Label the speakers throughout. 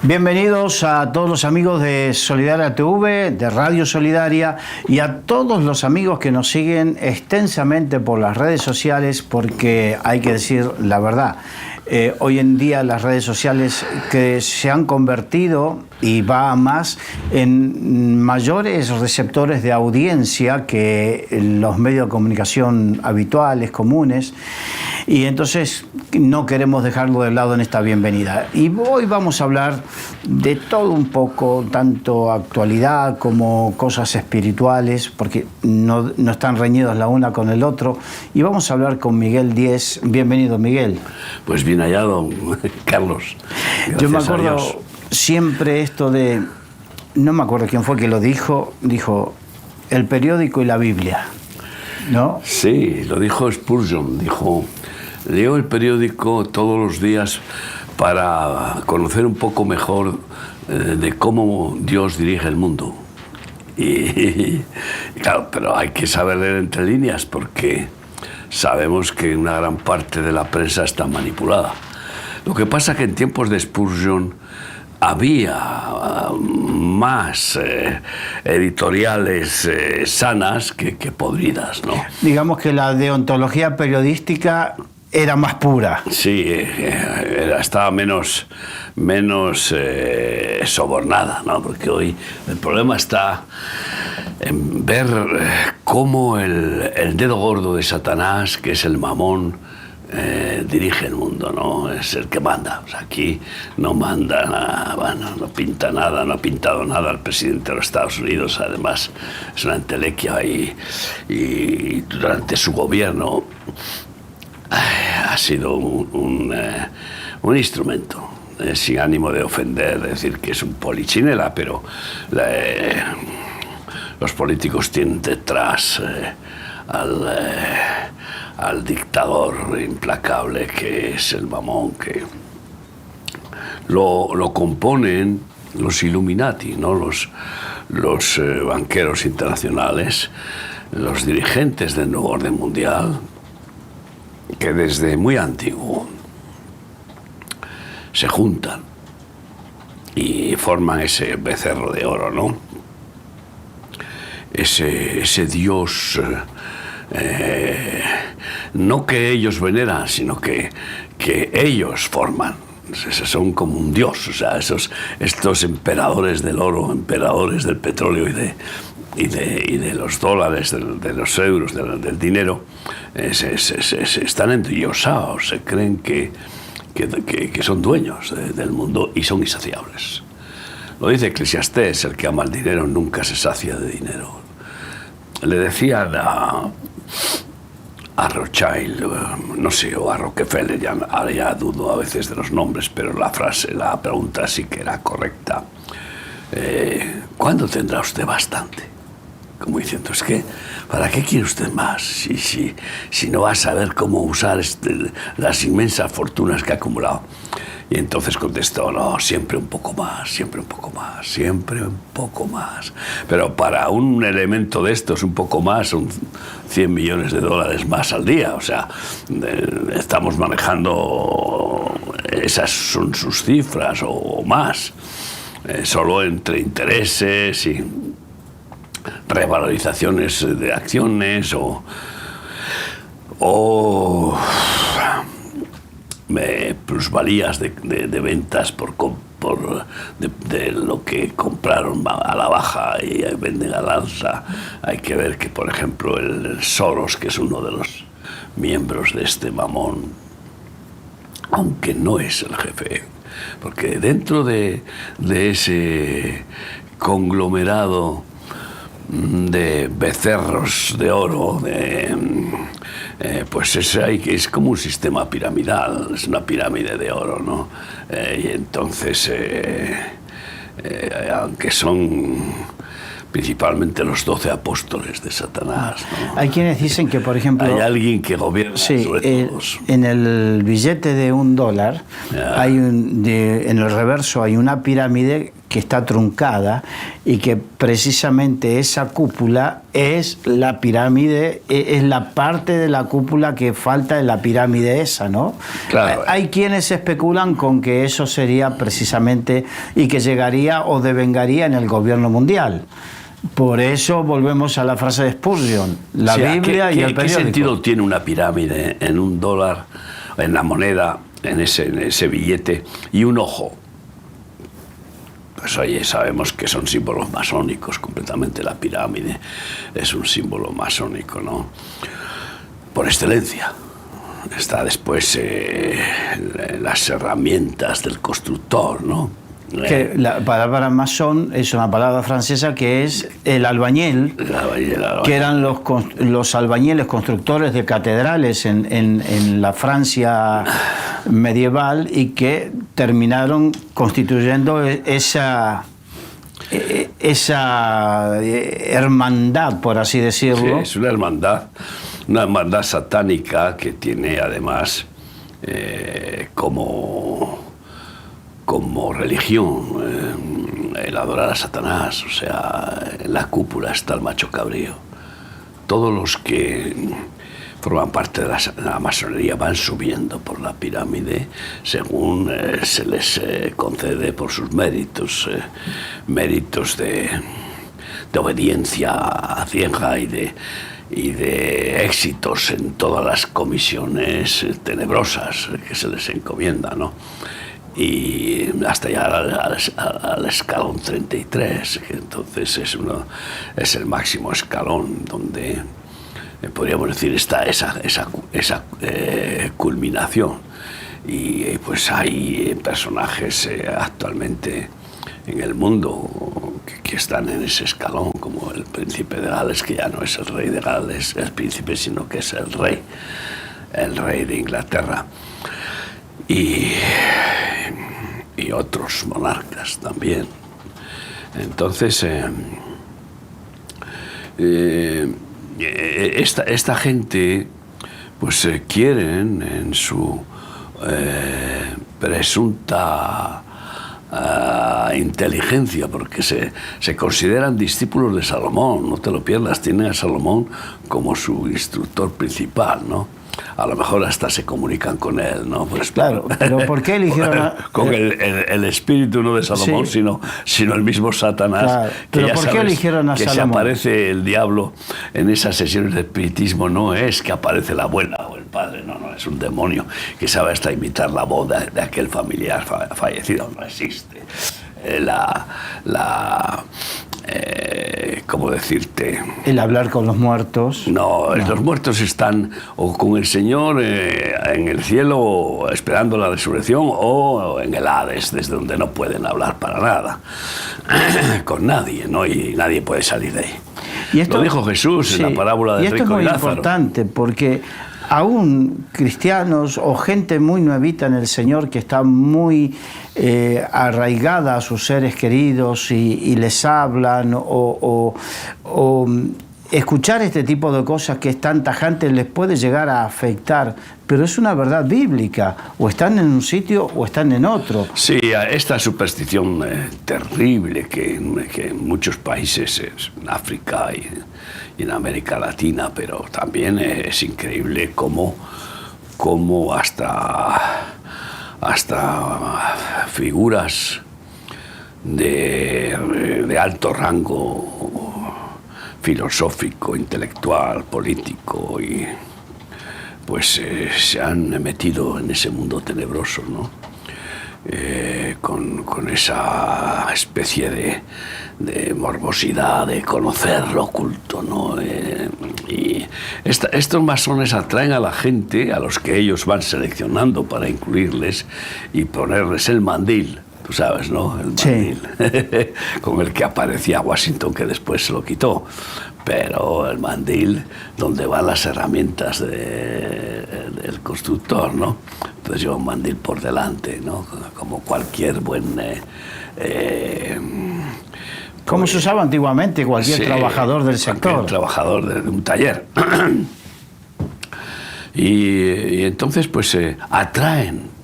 Speaker 1: Bienvenidos a todos los amigos de Solidaria TV, de Radio Solidaria, y a todos los amigos que nos siguen extensamente por las redes sociales, porque hay que decir la verdad. Hoy en día las redes sociales que se han convertido, y va a más, en mayores receptores de audiencia que los medios de comunicación habituales, comunes, y entonces no queremos dejarlo de lado en esta bienvenida. Y hoy vamos a hablar de todo un poco, tanto actualidad como cosas espirituales, porque no están reñidos la una con el otro, y vamos a hablar con Miguel Diez. Bienvenido, Miguel.
Speaker 2: Pues bien hallado, Carlos. Gracias.
Speaker 1: Yo me acuerdo siempre esto de, no me acuerdo quién fue que lo dijo el periódico y la Biblia, ¿no?
Speaker 2: Sí, lo dijo Spurgeon, dijo, leo el periódico todos los días para conocer un poco mejor de cómo Dios dirige el mundo. Y claro, pero hay que saber leer entre líneas porque sabemos que una gran parte de la prensa está manipulada. Lo que pasa es que en tiempos de Spurgeon había más editoriales sanas que podridas, ¿no?
Speaker 1: Digamos que la deontología periodística era más pura.
Speaker 2: Sí, estaba menos sobornada, ¿no? Porque hoy el problema está en ver cómo el dedo gordo de Satanás, que es el mamón, dirige el mundo, ¿no? Es el que manda. O sea, aquí no manda nada, bueno, no pinta nada, no ha pintado nada el presidente de los Estados Unidos. Además, es una entelequia y durante su gobierno ha sido un instrumento, sin ánimo de ofender, es decir, que es un polichinela, pero los políticos tienen detrás al dictador implacable que es el mamón, que lo componen los Illuminati, ¿no? Los banqueros internacionales, los dirigentes del nuevo orden mundial, que desde muy antiguo se juntan y forman ese becerro de oro, ¿no? Ese Dios, no que ellos veneran, sino que ellos forman. Son como un dios, o sea, estos emperadores del oro, emperadores del petróleo y de los dólares, de los euros, del dinero, están endiosados, se creen que son dueños del mundo y son insaciables. Lo dice Eclesiastés, el que ama el dinero nunca se sacia de dinero. Le decían a Rothschild, no sé, o a Rockefeller, ahora ya dudo a veces de los nombres, pero la pregunta sí que era correcta. ¿Cuándo tendrá usted bastante? Como diciendo, es que, ¿para qué quiere usted más? Si no va a saber cómo usar las inmensas fortunas que ha acumulado. Y entonces contestó, no, siempre un poco más, siempre un poco más, siempre un poco más. Pero para un elemento de estos, un poco más, son 100 millones de dólares más al día. O sea, estamos manejando, esas son sus cifras o más. Solo entre intereses y revalorizaciones de acciones o plusvalías de ventas de lo que compraron a la baja y venden al alza. Hay que ver que, por ejemplo, el Soros, que es uno de los miembros de este mamón, aunque no es el jefe, porque dentro de ese conglomerado de becerros de oro, pues es como un sistema piramidal, es una pirámide de oro, ¿no? Y entonces, aunque son principalmente los 12 apóstoles de Satanás, ¿no?
Speaker 1: Hay quienes dicen que, por ejemplo,
Speaker 2: hay alguien que gobierna sobre todos.
Speaker 1: En el billete de $1 en el reverso hay una pirámide que está truncada y que precisamente esa cúpula es la pirámide, es la parte de la cúpula que falta en la pirámide esa, ¿no?
Speaker 2: Claro.
Speaker 1: Hay quienes especulan con que eso sería precisamente y que llegaría o devengaría en el gobierno mundial. Por eso volvemos a la frase de Spurgeon, la Biblia y el periódico.
Speaker 2: ¿Qué sentido tiene una pirámide en un dólar, en la moneda, en ese billete y un ojo? Pues oye, sabemos que son símbolos masónicos, completamente la pirámide es un símbolo masónico, ¿no? Por excelencia. Está después las herramientas del constructor, ¿no?
Speaker 1: Que la palabra masón es una palabra francesa que es el albañil, que eran los albañiles constructores de catedrales en la Francia medieval y que terminaron constituyendo esa hermandad, por así decirlo.
Speaker 2: Sí, es una hermandad satánica que tiene además como religión el adorar a Satanás. O sea, en la cúpula está el macho cabrío. Todos los que forman parte de la masonería van subiendo por la pirámide según se les concede por sus méritos, méritos de obediencia ciega y de éxitos en todas las comisiones tenebrosas que se les encomienda, ¿no? Y hasta llegar al escalón 33, que entonces es el máximo escalón donde podríamos decir está esa culminación. Y pues hay personajes actualmente en el mundo que están en ese escalón, como el príncipe de Gales, que ya no es el rey de Gales, el príncipe, sino que es el rey de Inglaterra. Y otros monarcas también. Entonces, esta gente, pues quieren en su presunta inteligencia, porque se consideran discípulos de Salomón, no te lo pierdas, tienen a Salomón como su instructor principal, ¿no? A lo mejor hasta se comunican con él, ¿no? Pues,
Speaker 1: claro, pero ¿por qué eligieron
Speaker 2: con el espíritu no de Salomón,
Speaker 1: sí,
Speaker 2: sino el mismo Satanás?
Speaker 1: Claro, pero ¿por qué eligieron a
Speaker 2: que
Speaker 1: Salomón?
Speaker 2: se aparece el diablo en esas sesiones de espiritismo, no es que aparece la abuela o el padre, no, es un demonio que sabe hasta imitar la voz de aquel familiar fallecido, no existe. ¿Cómo decirte?
Speaker 1: El hablar con los muertos.
Speaker 2: No, los muertos están o con el Señor en el cielo esperando la resurrección o en el Hades, desde donde no pueden hablar para nada con nadie, ¿no? Y nadie puede salir de ahí.
Speaker 1: Y esto,
Speaker 2: lo dijo Jesús en la parábola del rico y Lázaro.
Speaker 1: Y esto es muy importante porque aún cristianos o gente muy nuevita en el Señor que está muy arraigada a sus seres queridos y les hablan o escuchar este tipo de cosas que es tan tajante les puede llegar a afectar, pero es una verdad bíblica, o están en un sitio o están en otro.
Speaker 2: Sí, esta superstición terrible que en muchos países, en África y en América Latina, pero también es increíble cómo hasta figuras de alto rango filosófico, intelectual, político, y pues se han metido en ese mundo tenebroso, ¿no? Con esa especie de morbosidad de conocer lo oculto, ¿no? Y estos masones atraen a la gente, a los que ellos van seleccionando para incluirles y ponerles el mandil. Tú sabes, ¿no? El mandil, sí. Con el que aparecía Washington, que después se lo quitó. Pero el mandil, donde van las herramientas del constructor, ¿no? Entonces lleva un mandil por delante, ¿no? Como cualquier buen...
Speaker 1: como se usaba antiguamente cualquier trabajador del sector.
Speaker 2: Cualquier trabajador de un taller. Y entonces, pues, atraen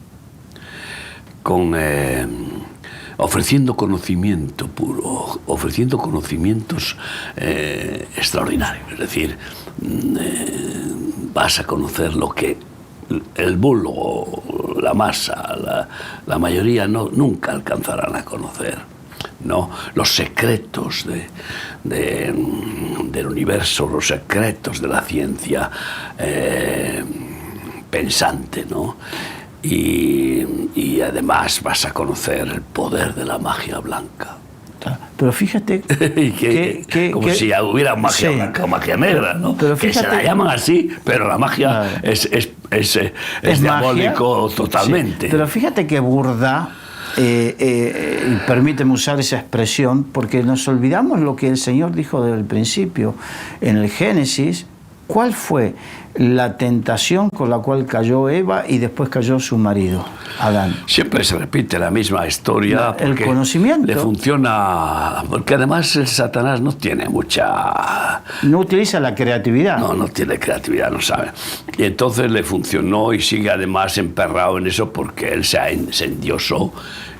Speaker 2: con ofreciendo conocimiento puro, ofreciendo conocimientos extraordinarios. Es decir, vas a conocer lo que el vulgo, la masa, la mayoría nunca alcanzarán a conocer, ¿no? Los secretos del universo, los secretos de la ciencia pensante, ¿no? Y además vas a conocer el poder de la magia blanca.
Speaker 1: Pero fíjate
Speaker 2: como si hubiera magia blanca o magia negra, ¿no?
Speaker 1: Pero
Speaker 2: fíjate, que se la llaman así, pero la magia es diabólico magia, totalmente.
Speaker 1: Sí. Pero fíjate que burda, y permíteme usar esa expresión, porque nos olvidamos lo que el Señor dijo desde el principio en el Génesis. ¿Cuál fue la tentación con la cual cayó Eva y después cayó su marido, Adán?
Speaker 2: Siempre se repite la misma historia.
Speaker 1: El conocimiento.
Speaker 2: Le funciona, porque además el Satanás no tiene mucha...
Speaker 1: No utiliza la creatividad.
Speaker 2: No tiene creatividad, no sabe. Y entonces le funcionó y sigue además emperrado en eso porque él se endiosó.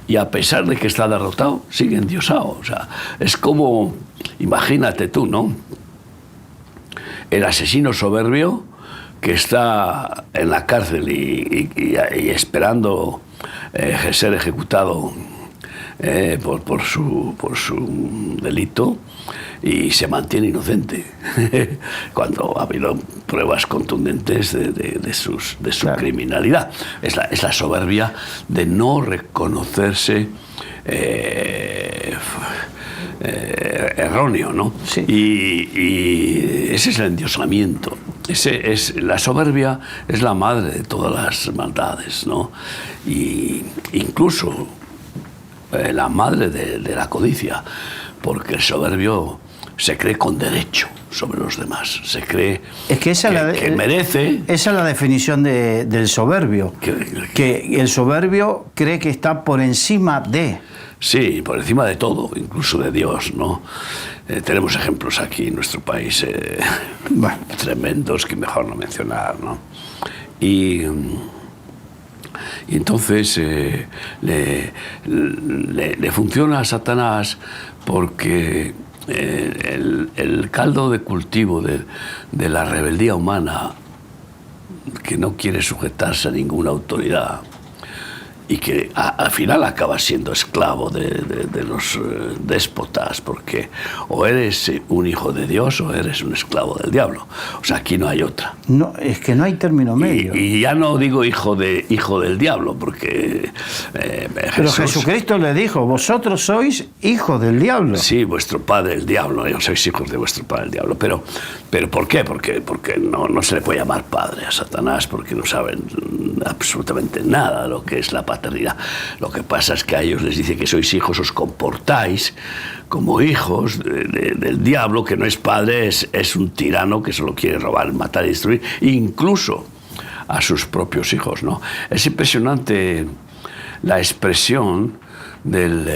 Speaker 2: Y a pesar de que está derrotado, sigue endiosado. O sea, es como, imagínate tú, ¿no? El asesino soberbio que está en la cárcel y esperando ser ejecutado por su delito y se mantiene inocente cuando ha habido pruebas contundentes de su claro. criminalidad. Es la soberbia de no reconocerse erróneo, ¿no?
Speaker 1: Sí.
Speaker 2: Y ese es el endiosamiento. La soberbia es la madre de todas las maldades, ¿no? Y incluso la madre de la codicia, porque el soberbio se cree con derecho sobre los demás, se cree que merece.
Speaker 1: Esa es la definición del soberbio, que el soberbio cree que está por encima de...
Speaker 2: Sí, por encima de todo, incluso de Dios, ¿no? Tenemos ejemplos aquí en nuestro país tremendos que mejor no mencionar, ¿no? Y entonces le funciona a Satanás porque el caldo de cultivo de la rebeldía humana, que no quiere sujetarse a ninguna autoridad, y que al final acaba siendo esclavo de los déspotas, porque o eres un hijo de Dios o eres un esclavo del diablo. O sea, aquí no hay otra.
Speaker 1: No, es que no hay término medio.
Speaker 2: Y ya no digo hijo del diablo, porque
Speaker 1: pero Jesucristo le dijo, vosotros sois hijos del diablo.
Speaker 2: Sí, vuestro padre el diablo, sois hijos de vuestro padre el diablo. Pero ¿por qué? Porque no se le puede llamar padre a Satanás, porque no saben absolutamente nada de lo que es la paternidad. Lo que pasa es que a ellos les dice que sois hijos, os comportáis como hijos del diablo, que no es padre, es un tirano que solo quiere robar, matar y destruir, incluso a sus propios hijos, ¿no? Es impresionante la expresión del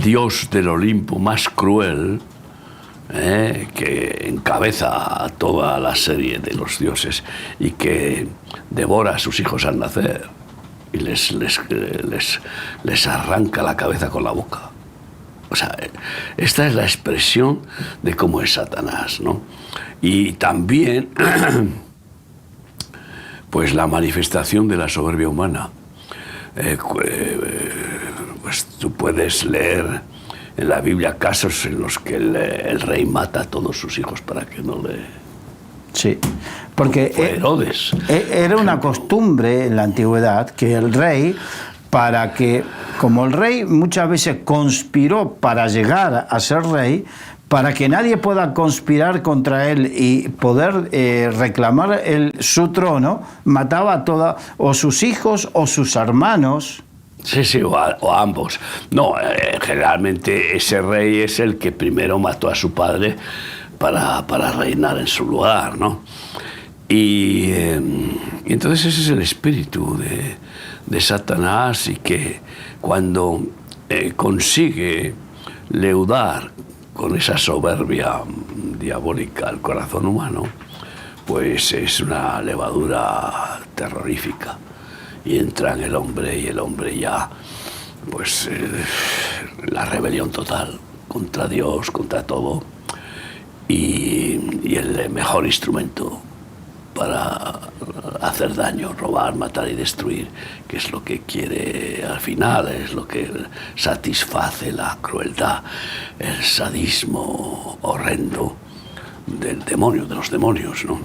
Speaker 2: dios del Olimpo más cruel, que encabeza a toda la serie de los dioses y que devora a sus hijos al nacer y les arranca la cabeza con la boca. O sea, esta es la expresión de cómo es Satanás, ¿no? Y también pues la manifestación de la soberbia humana. Pues tú puedes leer en la Biblia casos en los que el rey mata a todos sus hijos para que no le...
Speaker 1: Sí, porque
Speaker 2: Herodes.
Speaker 1: Era una costumbre en la antigüedad que el rey, como el rey muchas veces conspiró para llegar a ser rey, para que nadie pueda conspirar contra él y poder reclamar su trono, mataba a todos, o sus hijos o sus hermanos.
Speaker 2: Sí, o ambos. No, generalmente ese rey es el que primero mató a su padre para reinar en su lugar, ¿no? Y entonces ese es el espíritu de Satanás, y que cuando consigue leudar con esa soberbia diabólica el corazón humano, pues es una levadura terrorífica. Y entra en el hombre, y el hombre ya pues la rebelión total contra Dios, contra todo, y el mejor instrumento para hacer daño, robar, matar y destruir, que es lo que quiere al final, es lo que satisface la crueldad, el sadismo horrendo del demonio, de los demonios, ¿no?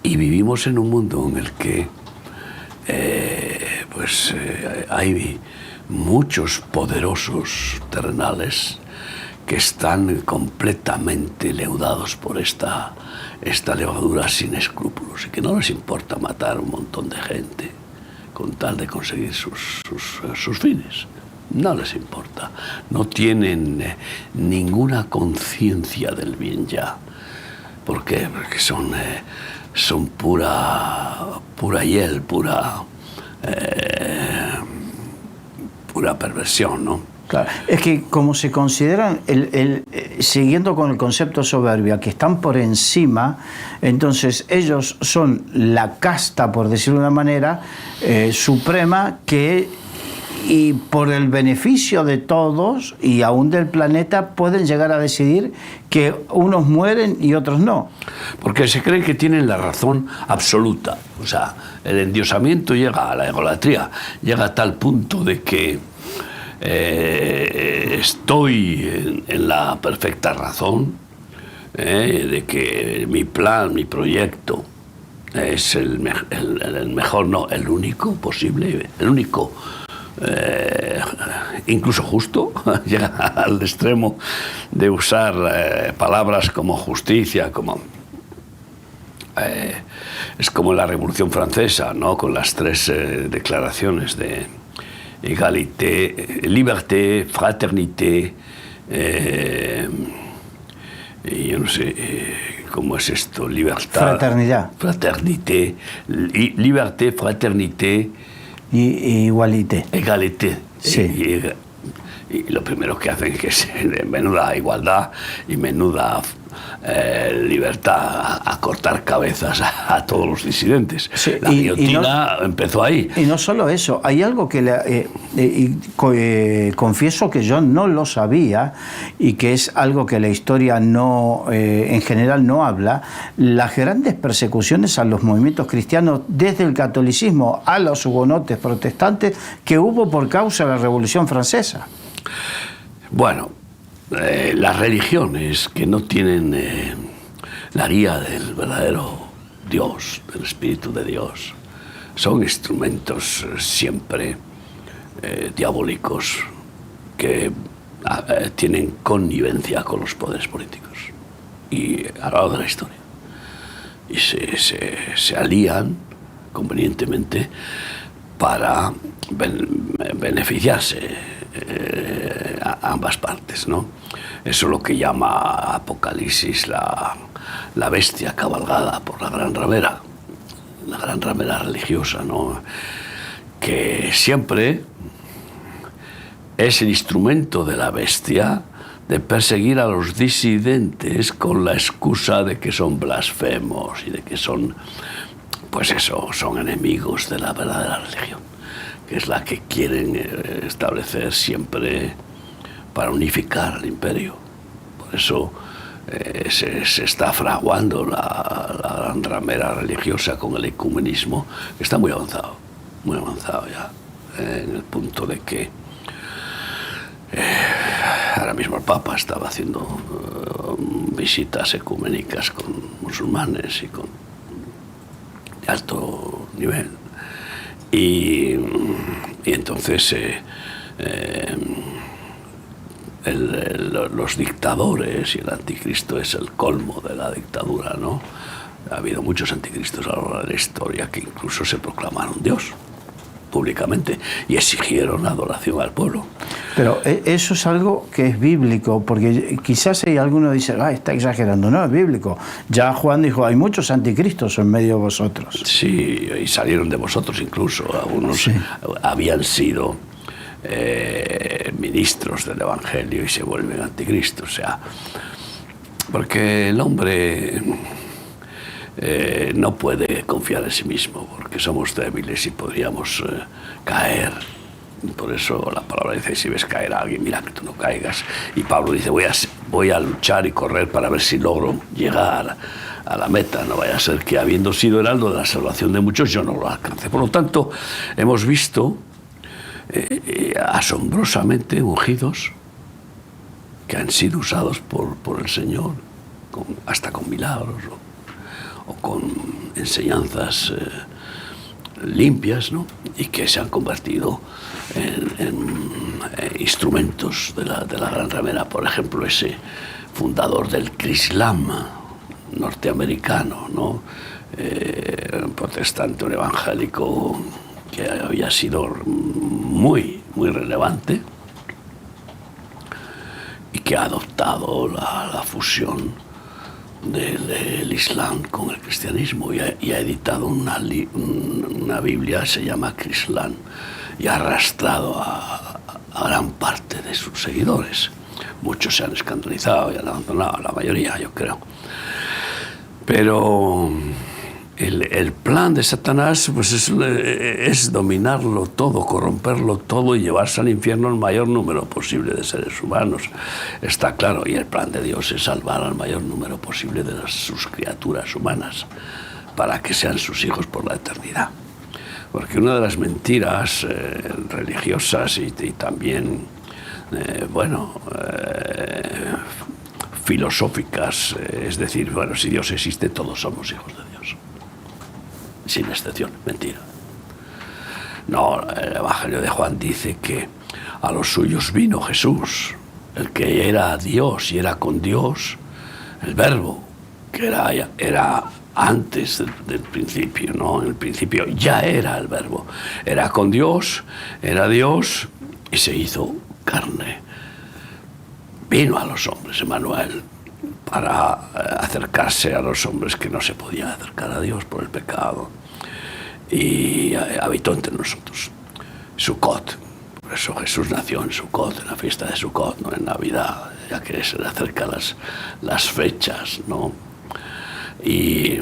Speaker 2: Y vivimos en un mundo en el que hay muchos poderosos terrenales que están completamente leudados por esta levadura sin escrúpulos y que no les importa matar a un montón de gente con tal de conseguir sus fines. No les importa. No tienen ninguna conciencia del bien ya. ¿Por qué? Porque son pura hiel, pura perversión, ¿no?
Speaker 1: Claro. Es que como se consideran, siguiendo con el concepto soberbia, que están por encima, entonces ellos son la casta, por decirlo de una manera, suprema, y por el beneficio de todos y aún del planeta pueden llegar a decidir que unos mueren y otros no.
Speaker 2: Porque se creen que tienen la razón absoluta. O sea, el endiosamiento llega a la egolatría, llega a tal punto de que estoy en la perfecta razón, de que mi plan, mi proyecto es el mejor, no, el único posible, el único, incluso justo, llega al extremo de usar palabras como justicia, como es como la Revolución Francesa, ¿no? Con las tres declaraciones de égalité, liberté, fraternité, y yo no sé cómo es esto, libertad, fraternité, liberté, fraternité
Speaker 1: y igualité.
Speaker 2: Égalité.
Speaker 1: Sí.
Speaker 2: Y lo primero que hacen es que es menuda igualdad y menuda libertad a cortar cabezas a todos los disidentes. Sí, la guillotina empezó ahí.
Speaker 1: Y no solo eso, hay algo que confieso que yo no lo sabía y que es algo que la historia no, en general no habla: las grandes persecuciones a los movimientos cristianos desde el catolicismo a los hugonotes protestantes que hubo por causa de la Revolución Francesa.
Speaker 2: Bueno, las religiones que no tienen la guía del verdadero Dios, del Espíritu de Dios, son instrumentos siempre diabólicos que tienen connivencia con los poderes políticos y a lo largo de la historia. Y se alían convenientemente para beneficiarse a ambas partes, ¿no? Eso es lo que llama Apocalipsis la bestia cabalgada por la gran ramera religiosa, ¿no? Que siempre es el instrumento de la bestia de perseguir a los disidentes con la excusa de que son blasfemos y de que son, pues eso, son enemigos de la verdadera religión, que es la que quieren establecer siempre para unificar al imperio. Por eso se está fraguando la gran ramera religiosa con el ecumenismo, que está muy avanzado ya, en el punto de que ahora mismo el Papa estaba haciendo visitas ecuménicas con musulmanes y con de alto nivel. Y entonces los dictadores y el anticristo es el colmo de la dictadura, ¿no? Ha habido muchos anticristos a lo largo de la historia que incluso se proclamaron Dios públicamente y exigieron adoración al pueblo.
Speaker 1: Pero eso es algo que es bíblico, porque quizás hay alguno que dice, está exagerando. No, es bíblico. Ya Juan dijo, hay muchos anticristos en medio de vosotros.
Speaker 2: Sí, y salieron de vosotros incluso. Algunos sí habían sido ministros del Evangelio y se vuelven anticristos. O sea, porque el hombre no puede confiar en sí mismo, porque somos débiles y podríamos caer Por eso la palabra dice, si ves caer a alguien, mira que tú no caigas. Y Pablo dice, voy a luchar y correr para ver si logro llegar a la meta. No vaya a ser que, habiendo sido heraldo de la salvación de muchos, yo no lo alcance. Por lo tanto, hemos visto asombrosamente ungidos que han sido usados por el Señor, hasta con milagros o con enseñanzas limpias, ¿no? Y que se han convertido en instrumentos de la gran ramera. Por ejemplo, ese fundador del Crislam norteamericano, ¿no? Un protestante, un evangélico que había sido muy relevante y que ha adoptado la fusión del Islam con el cristianismo y ha editado una Biblia, se llama Crislam, y ha arrastrado a gran parte de sus seguidores. Muchos se han escandalizado y han abandonado, la mayoría, yo creo. Pero el plan de Satanás pues es dominarlo todo, corromperlo todo y llevarse al infierno el mayor número posible de seres humanos. Está claro, y el plan de Dios es salvar al mayor número posible de sus criaturas humanas para que sean sus hijos por la eternidad. Porque una de las mentiras religiosas y también, filosóficas, es decir, bueno, si Dios existe, todos somos hijos de Dios. Sin excepción, mentira. No, el Evangelio de Juan dice que a los suyos vino Jesús, el que era Dios y era con Dios, el Verbo, que era antes del principio, ¿no? En el principio ya era el Verbo. Era con Dios, era Dios y se hizo carne. Vino a los hombres, Emmanuel, para acercarse a los hombres que no se podían acercar a Dios por el pecado, y habitó entre nosotros. Sukkot, por eso Jesús nació en Sukkot, en la fiesta de Sukkot, no en Navidad, ya que se le acercan las fechas, ¿no? Y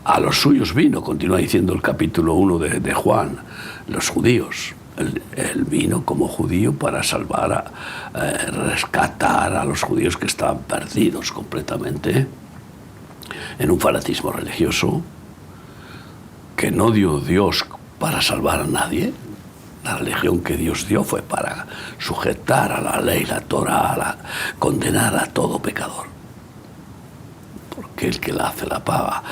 Speaker 2: a los suyos vino, continúa diciendo el capítulo 1 de Juan, los judíos. Él vino como judío para salvar, rescatar a los judíos que estaban perdidos completamente en un fanatismo religioso que no dio Dios para salvar a nadie. La religión que Dios dio fue para sujetar a la ley, la Torá, condenar a todo pecador. Porque el que la hace la paga.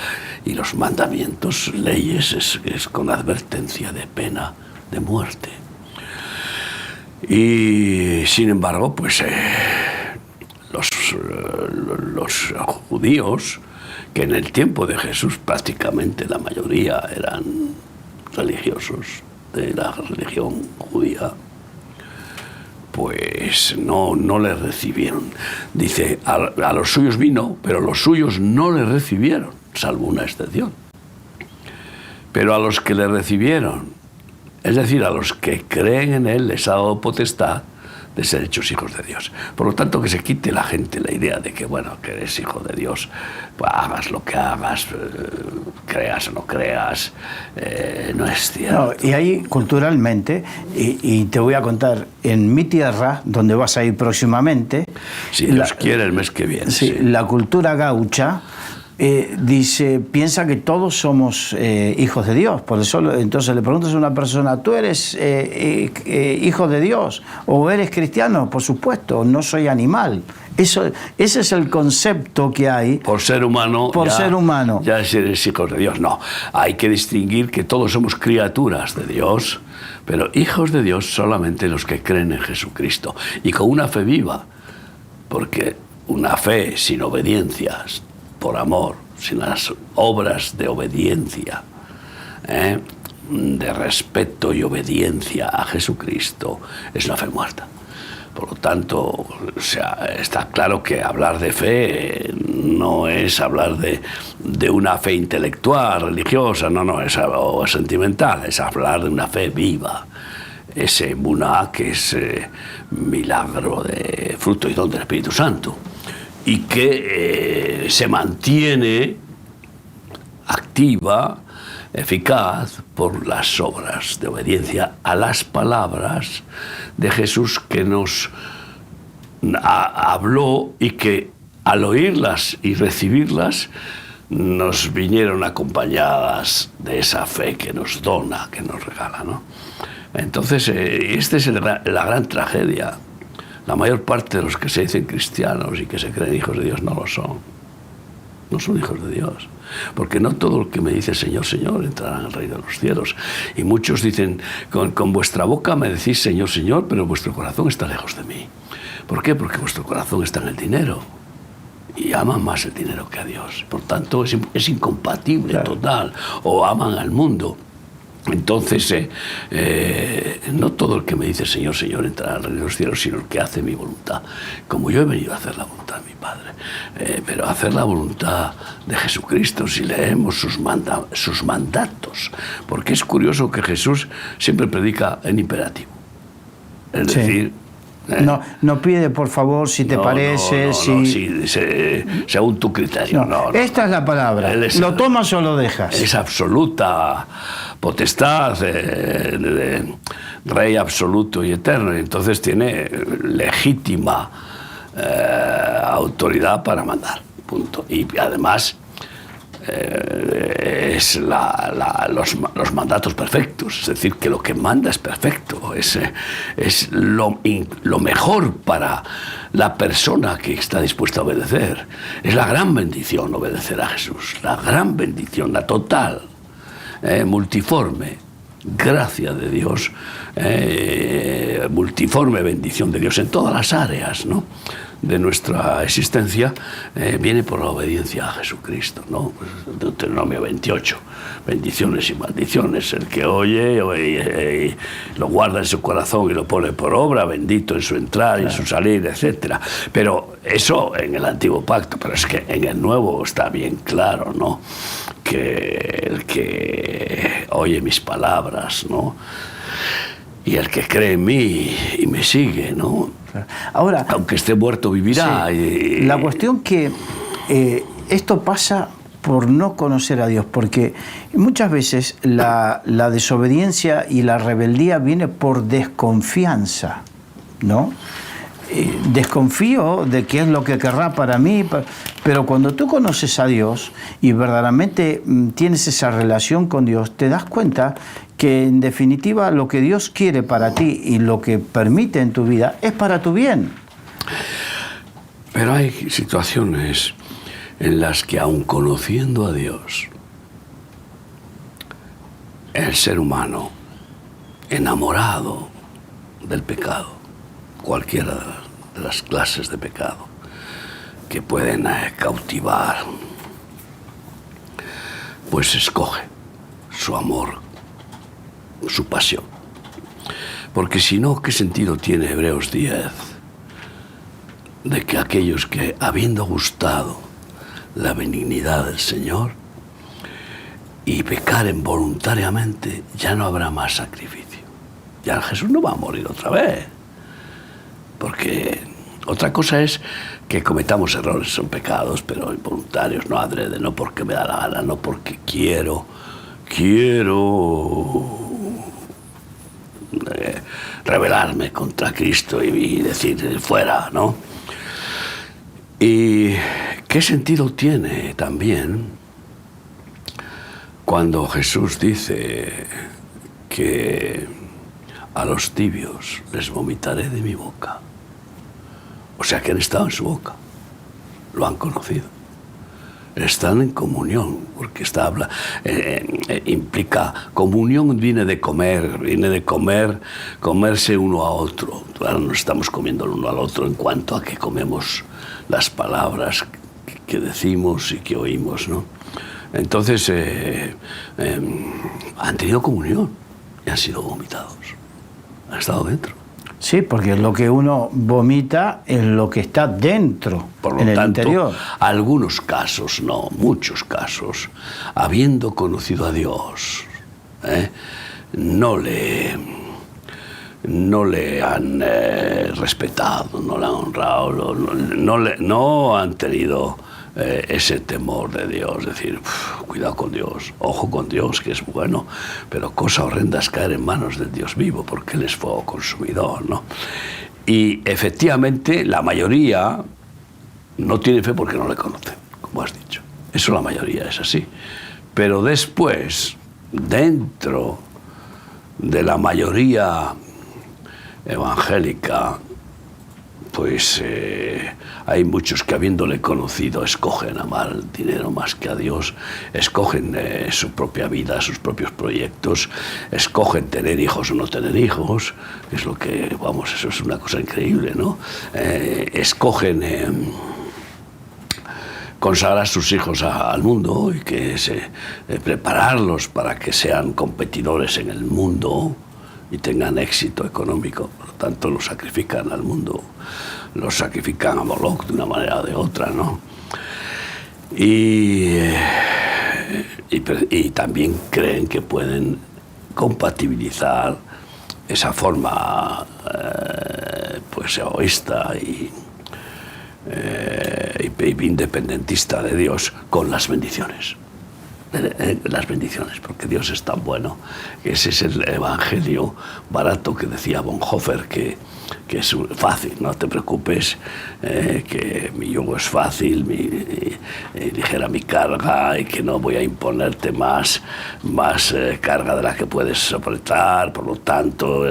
Speaker 2: Y los mandamientos, leyes, es con advertencia de pena de muerte. Y sin embargo, pues los judíos, que en el tiempo de Jesús prácticamente la mayoría eran religiosos de la religión judía, pues no le recibieron. Dice, a los suyos vino, pero los suyos no le recibieron, salvo una excepción. Pero a los que le recibieron, es decir, a los que creen en Él, les ha dado potestad de ser hechos hijos de Dios. Por lo tanto, que se quite la gente la idea de que, bueno, que eres hijo de Dios, pues hagas lo que hagas, creas o no creas, no es cierto.
Speaker 1: No, y ahí, culturalmente, y te voy a contar, en mi tierra, donde vas a ir próximamente...
Speaker 2: Si Dios quiere, el mes que viene.
Speaker 1: Sí, sí. La cultura gaucha... piensa que todos somos hijos de Dios. Por eso, entonces le preguntas a una persona, ¿tú eres hijo de Dios o eres cristiano? Por supuesto, no soy animal. Ese es el concepto que hay.
Speaker 2: Por ser humano. Ya eres hijo de Dios. No, hay que distinguir que todos somos criaturas de Dios, pero hijos de Dios solamente los que creen en Jesucristo y con una fe viva, porque una fe sin obediencias, por amor, sin las obras de obediencia, de respeto y obediencia a Jesucristo, es una fe muerta. Por lo tanto, o sea, está claro que hablar de fe no es hablar de una fe intelectual, religiosa, no, es algo sentimental, es hablar de una fe viva. Ese emuná, que es milagro de fruto y don del Espíritu Santo, y que se mantiene activa eficaz por las obras de obediencia a las palabras de Jesús que nos habló y que al oírlas y recibirlas nos vinieron acompañadas de esa fe que nos dona, que nos regala, ¿no? Entonces, esta es la gran tragedia. La mayor parte de los que se dicen cristianos y que se creen hijos de Dios no lo son. No son hijos de Dios. Porque no todo el que me dice Señor, Señor entrará en el reino de los cielos. Y muchos dicen, con vuestra boca me decís Señor, Señor, pero vuestro corazón está lejos de mí. ¿Por qué? Porque vuestro corazón está en el dinero. Y aman más el dinero que a Dios. Por tanto, es incompatible, claro, total. O aman al mundo. Entonces, no todo el que me dice Señor, Señor entrará al reino de los cielos, sino el que hace mi voluntad. Como yo he venido a hacer la voluntad de mi Padre. Pero hacer la voluntad de Jesucristo, si leemos sus mandatos. Porque es curioso que Jesús siempre predica en imperativo. Es decir...
Speaker 1: No pide, por favor, si te parece,
Speaker 2: según tu criterio.
Speaker 1: Esta es la palabra. ¿Lo tomas o lo dejas?
Speaker 2: Es absoluta potestad, rey absoluto y eterno. Y entonces tiene legítima autoridad para mandar. Punto. Y además es los mandatos perfectos, es decir, que lo que manda es perfecto, es lo mejor para la persona que está dispuesta a obedecer. Es la gran bendición obedecer a Jesús, la gran bendición, la total, multiforme gracia de Dios, multiforme bendición de Dios en todas las áreas, ¿no?, de nuestra existencia, viene por la obediencia a Jesucristo, ¿no? Pues Deuteronomio 28, bendiciones y maldiciones. El que oye lo guarda en su corazón y lo pone por obra, bendito en su entrar y en su salir, etc. Pero eso en el antiguo pacto, pero es que en el nuevo está bien claro, ¿no?, que el que oye mis palabras, ¿no?, y el que cree en mí y me sigue, ¿no?,
Speaker 1: ahora,
Speaker 2: aunque esté muerto vivirá.
Speaker 1: Sí, la cuestión que esto pasa por no conocer a Dios, porque muchas veces la desobediencia y la rebeldía viene por desconfianza, ¿no? Desconfío de qué es lo que querrá para mí, pero cuando tú conoces a Dios y verdaderamente tienes esa relación con Dios, te das cuenta que en definitiva lo que Dios quiere para ti y lo que permite en tu vida es para tu bien.
Speaker 2: Pero hay situaciones en las que, aun conociendo a Dios, el ser humano, enamorado del pecado, cualquiera de las clases de pecado que pueden cautivar, pues escoge su amor, su pasión. Porque si no, ¿qué sentido tiene Hebreos 10 de que aquellos que, habiendo gustado la benignidad del Señor y pecaren voluntariamente, ya no habrá más sacrificio? Ya Jesús no va a morir otra vez. Porque otra cosa es que cometamos errores, son pecados, pero involuntarios, no adrede, no porque me da la gana, no porque quiero rebelarme contra Cristo y decir fuera, ¿no? ¿Y qué sentido tiene también cuando Jesús dice que a los tibios les vomitaré de mi boca? O sea, que han estado en su boca, lo han conocido, están en comunión, porque implica comunión, viene de comerse uno a otro. Ahora nos estamos comiendo el uno al otro en cuanto a que comemos las palabras que decimos y que oímos, ¿no? Entonces han tenido comunión y han sido vomitados, han estado dentro.
Speaker 1: Sí, porque lo que uno vomita es lo que está dentro, en el interior.
Speaker 2: Algunos casos, no, muchos casos, habiendo conocido a Dios, no le han respetado, no le han honrado, no han tenido ese temor de Dios, decir, cuidado con Dios, ojo con Dios, que es bueno, pero cosa horrenda es caer en manos del Dios vivo, porque Él es fuego consumidor, ¿no? Y efectivamente la mayoría no tiene fe porque no le conocen, como has dicho. Eso la mayoría es así. Pero después, dentro de la mayoría evangélica, pues hay muchos que, habiéndole conocido, escogen amar el dinero más que a Dios, escogen su propia vida, sus propios proyectos, escogen tener hijos o no tener hijos, que es lo que, vamos, eso es una cosa increíble, ¿no? Escogen consagrar a sus hijos al mundo y prepararlos para que sean competidores en el mundo y tengan éxito económico. Por lo tanto, los sacrifican al mundo, los sacrifican a Moloch de una manera o de otra, ¿no? Y también creen que pueden compatibilizar esa forma pues egoísta y independentista de Dios con las bendiciones. Las bendiciones, porque Dios es tan bueno. Ese es el evangelio barato que decía Bonhoeffer, que es fácil, no te preocupes, que mi yugo es fácil, ligera mi carga, y que no voy a imponerte más carga de la que puedes soportar. Por lo tanto,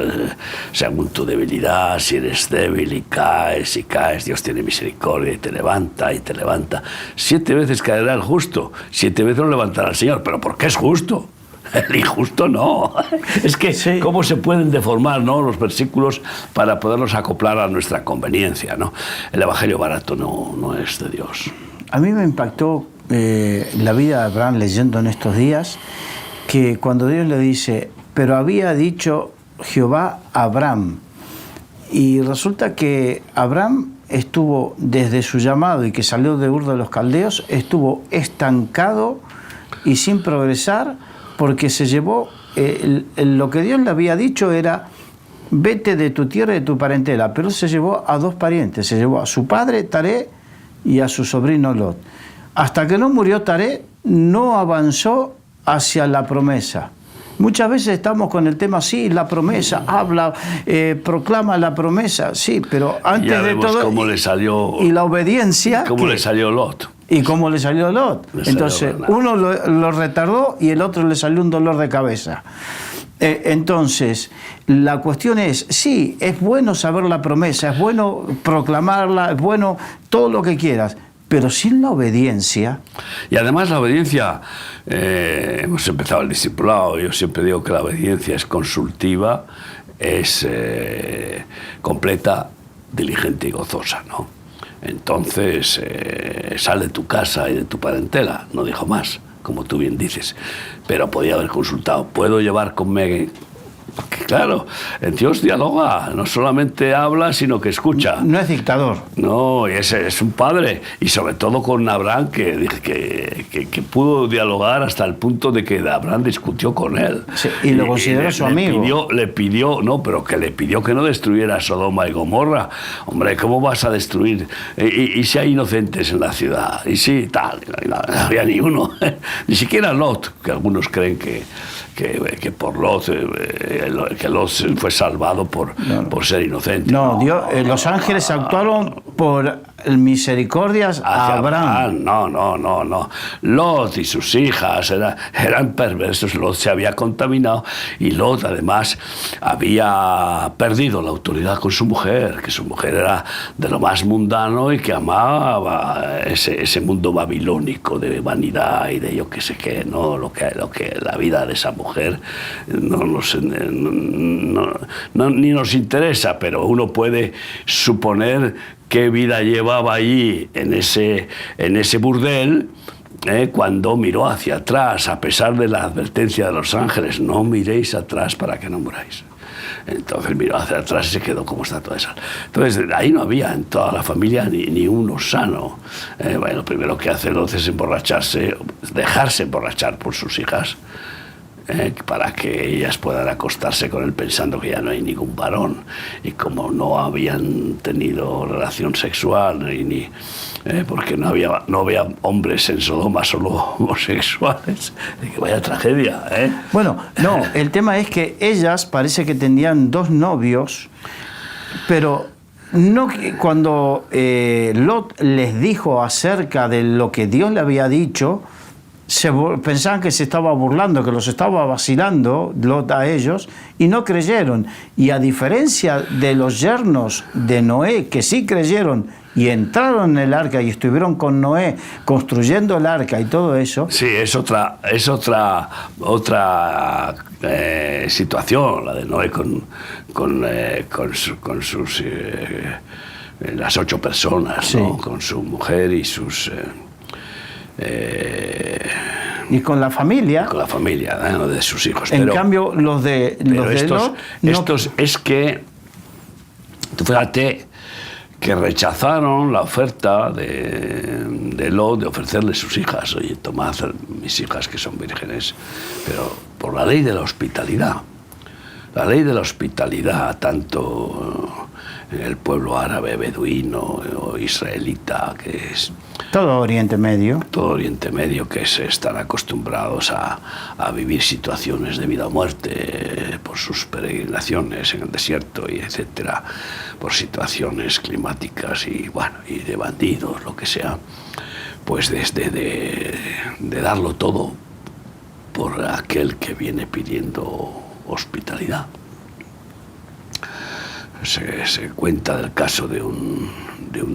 Speaker 2: según tu debilidad, si eres débil y caes, Dios tiene misericordia y te levanta y te levanta. 7 veces caerá el justo, 7 veces lo levantará el Señor. ¿Pero por qué es justo? El injusto no. Es que sí. Cómo se pueden deformar, ¿no?, los versículos para poderlos acoplar a nuestra conveniencia, ¿no? El evangelio barato no es de Dios.
Speaker 1: A mí me impactó la vida de Abraham leyendo en estos días que cuando Dios le dice, pero había dicho Jehová a Abraham, y resulta que Abraham estuvo desde su llamado y que salió de Ur de los Caldeos, estuvo estancado y sin progresar, porque se llevó, lo que Dios le había dicho era, vete de tu tierra y de tu parentela, pero se llevó a 2 parientes, se llevó a su padre Taré y a su sobrino Lot. Hasta que no murió Taré, no avanzó hacia la promesa. Muchas veces estamos con el tema, sí, la promesa, habla, proclama la promesa, sí, pero antes
Speaker 2: ya
Speaker 1: de todo,
Speaker 2: cómo le salió,
Speaker 1: y la obediencia,
Speaker 2: cómo le salió Lot.
Speaker 1: ¿Y cómo le salió Lot? Entonces, uno lo retardó y el otro le salió un dolor de cabeza. Entonces, la cuestión es, sí, es bueno saber la promesa, es bueno proclamarla, es bueno todo lo que quieras, pero sin la obediencia.
Speaker 2: Y además la obediencia, hemos empezado el discipulado, yo siempre digo que la obediencia es consultiva, es completa, diligente y gozosa, ¿no? Entonces, sal de tu casa y de tu parentela, no dijo más, como tú bien dices, pero podía haber consultado, ¿puedo llevar conmigo? Porque claro, Dios dialoga, no solamente habla, sino que escucha.
Speaker 1: No es dictador.
Speaker 2: No, es un padre, y sobre todo con Abraham, que pudo dialogar hasta el punto de que Abraham discutió con él.
Speaker 1: Sí, y lo consideró su amigo.
Speaker 2: Le pidió que no destruyera Sodoma y Gomorra. Hombre, ¿cómo vas a destruir? Y si hay inocentes en la ciudad, y si tal, no había ni uno, ni siquiera Lot, que algunos creen que por Lot, que Lot fue salvado por ser inocente.
Speaker 1: No, Dios, los ángeles actuaron por misericordias a Abraham.
Speaker 2: No. Lot y sus hijas eran perversos. Lot se había contaminado y Lot además había perdido la autoridad con su mujer, que su mujer era de lo más mundano y que amaba ese mundo babilónico de vanidad y de yo qué sé qué, ¿no? Lo que la vida de esa mujer ni nos interesa, pero uno puede suponer qué vida llevaba allí en ese burdel, cuando miró hacia atrás, a pesar de la advertencia de los ángeles, no miréis atrás para que no muráis. Entonces miró hacia atrás y se quedó como estatua de sal. Entonces ahí no había en toda la familia ni uno sano. Lo primero que hace Lot es emborracharse, dejarse emborrachar por sus hijas, para que ellas puedan acostarse con él pensando que ya no hay ningún varón. Y como no habían tenido relación sexual, porque no había hombres en Sodoma, solo homosexuales, que vaya tragedia.
Speaker 1: Bueno, no, el tema es que ellas parece que tenían 2 novios, pero no, cuando Lot les dijo acerca de lo que Dios le había dicho, pensaban que se estaba burlando, que los estaba vacilando Lot a ellos, y no creyeron. Y a diferencia de los yernos de Noé, que sí creyeron y entraron en el arca y estuvieron con Noé construyendo el arca y todo eso.
Speaker 2: Sí, es otra situación, la de Noé con sus las 8 personas,
Speaker 1: sí,
Speaker 2: ¿no? Con su mujer y sus
Speaker 1: y con la familia.
Speaker 2: Con la familia, ¿no? De sus hijos.
Speaker 1: En cambio, los de
Speaker 2: estos es que, tú fíjate, que rechazaron la oferta de Lot de ofrecerle sus hijas. Oye, tomad mis hijas que son vírgenes, pero por la ley de la hospitalidad. La ley de la hospitalidad, tanto en el pueblo árabe, beduino o israelita, que es
Speaker 1: todo Oriente Medio.
Speaker 2: Todo Oriente Medio, que se están acostumbrados a vivir situaciones de vida o muerte por sus peregrinaciones en el desierto y etcétera, por situaciones climáticas y de bandidos, lo que sea, pues desde de darlo todo por aquel que viene pidiendo hospitalidad. Se cuenta del caso de un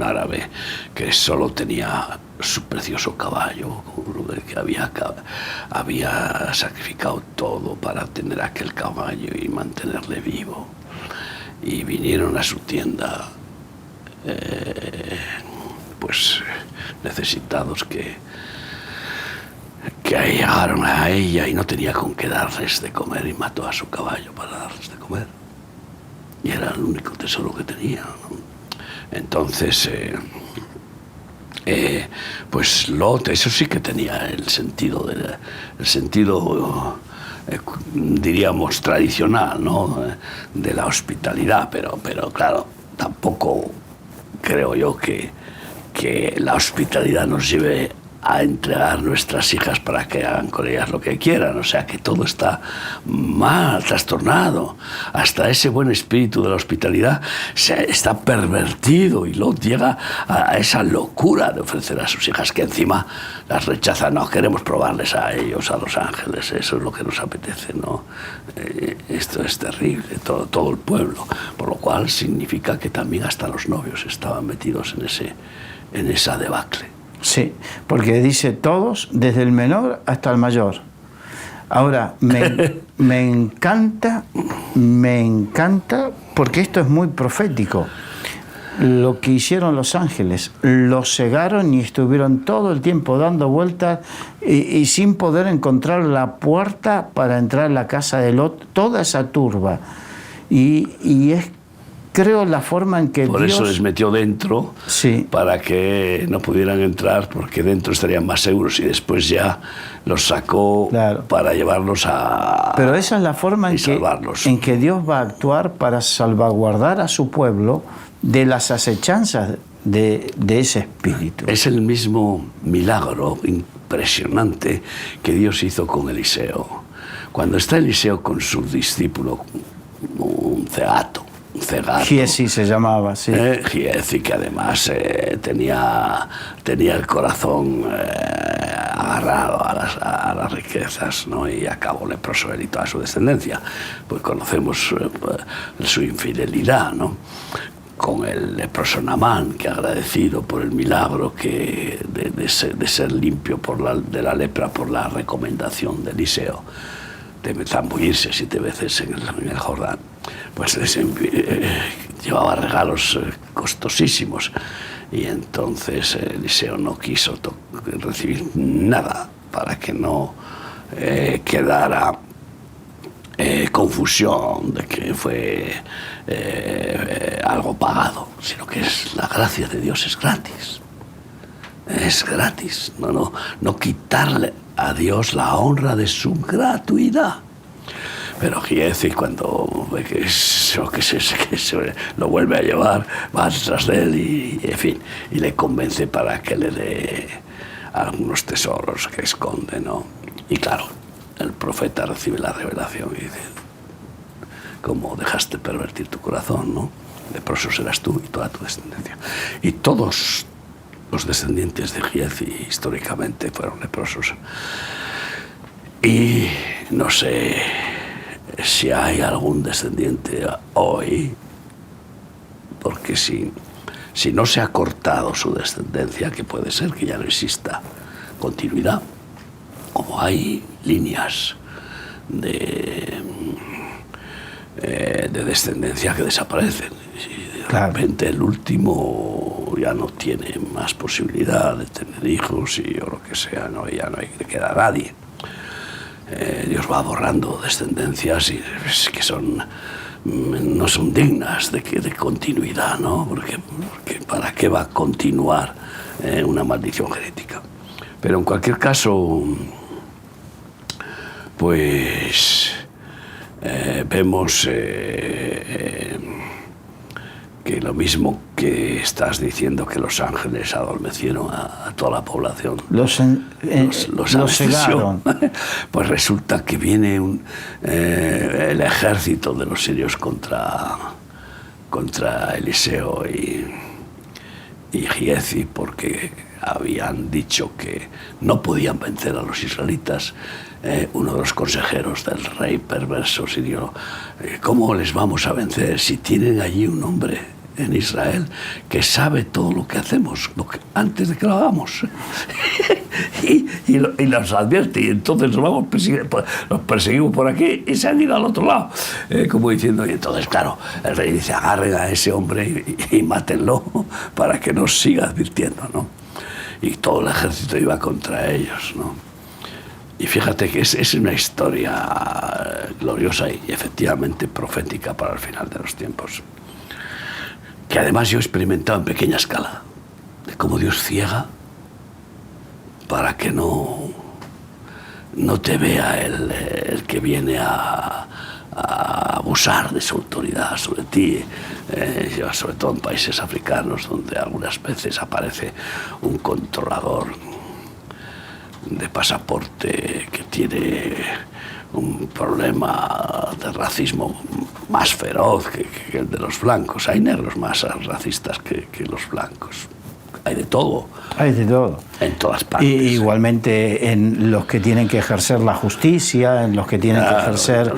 Speaker 2: árabe que solo tenía su precioso caballo, que había sacrificado todo para tener aquel caballo y mantenerle vivo. Y vinieron a su tienda pues necesitados que llegaron a ella y no tenía con qué darles de comer, y mató a su caballo para darles de comer. Y era el único tesoro que tenía, ¿no? Entonces, pues Lot, eso sí que tenía el sentido, diríamos, tradicional, ¿no? De la hospitalidad, pero claro, tampoco creo yo que la hospitalidad nos lleve a entregar nuestras hijas para que hagan con ellas lo que quieran. O sea que todo está mal, trastornado. Hasta ese buen espíritu de la hospitalidad está pervertido, y Lot llega a esa locura de ofrecer a sus hijas, que encima las rechaza. No, queremos probarles a ellos, a los ángeles, eso es lo que nos apetece, ¿no? Esto es terrible, todo el pueblo, por lo cual significa que también hasta los novios estaban metidos en esa debacle.
Speaker 1: Sí, porque dice todos, desde el menor hasta el mayor. Ahora, me encanta, porque esto es muy profético. Lo que hicieron los ángeles, los cegaron y estuvieron todo el tiempo dando vueltas y sin poder encontrar la puerta para entrar a la casa de Lot, toda esa turba. Y es, creo, la forma en que
Speaker 2: Por
Speaker 1: Dios...
Speaker 2: eso les metió dentro,
Speaker 1: sí,
Speaker 2: para que no pudieran entrar, porque dentro estarían más seguros, y después ya los sacó, claro, para llevarlos a...
Speaker 1: Pero esa es la forma en que Dios va a actuar para salvaguardar a su pueblo de las acechanzas de ese espíritu.
Speaker 2: Es el mismo milagro impresionante que Dios hizo con Eliseo. Cuando está Eliseo con su discípulo, un cegato,
Speaker 1: Giezi se llamaba, sí.
Speaker 2: Giezi, que además tenía el corazón agarrado a las riquezas, ¿no? Y acabó leproso él y toda su descendencia. Pues conocemos su infidelidad, ¿no? Con el leproso Naamán, que agradecido por el milagro de ser limpio de la lepra por la recomendación de Eliseo, de zambullirse 7 veces en el Jordán, pues llevaba regalos costosísimos, y entonces Eliseo no quiso recibir nada para que no quedara confusión de que fue algo pagado, sino que la gracia de Dios es gratis. Es gratis, no quitarle a Dios la honra de su gratuidad. Pero Giezi, cuando ve que se lo vuelve a llevar, va tras de él y, en fin, y le convence para que le dé algunos tesoros que esconde, ¿no? Y claro, el profeta recibe la revelación y dice: ¿cómo dejaste pervertir tu corazón, no? Leproso serás tú y toda tu descendencia. Y todos los descendientes de Giezi históricamente fueron leprosos. Y no sé si hay algún descendiente hoy, porque si no se ha cortado su descendencia, que puede ser que ya no exista continuidad, como hay líneas de descendencia que desaparecen. Y de repente el último ya no tiene más posibilidad de tener hijos o lo que sea, ¿no? Ya no le queda a nadie. Dios va borrando descendencias y que no son dignas de continuidad, ¿no? Porque ¿para qué va a continuar una maldición genética? Pero en cualquier caso, pues vemos que lo mismo que estás diciendo, que los ángeles adormecieron a toda la población, los cegaron. Pues resulta que viene el ejército de los sirios contra Eliseo y Giezi, porque habían dicho que no podían vencer a los israelitas. Uno de los consejeros del rey perverso sirio: ¿cómo les vamos a vencer si tienen allí un hombre en Israel que sabe todo lo que hacemos antes de que lo hagamos? y los advierte, y entonces los perseguimos por aquí y se han ido al otro lado, como diciendo. Y entonces, claro, el rey dice: agarren a ese hombre y mátenlo para que nos siga advirtiendo, ¿no? Y todo el ejército iba contra ellos, ¿no? Y fíjate que es una historia gloriosa y efectivamente profética para el final de los tiempos, que además yo he experimentado en pequeña escala, de cómo Dios ciega para que no te vea el que viene a abusar de su autoridad sobre ti, sobre todo en países africanos, donde algunas veces aparece un controlador de pasaporte que tiene un problema de racismo más feroz que el de los blancos. Hay negros más racistas que los blancos. Hay de todo.
Speaker 1: Hay de todo.
Speaker 2: En todas partes.
Speaker 1: Y igualmente en los que tienen que ejercer la justicia, en los que tienen que ejercer...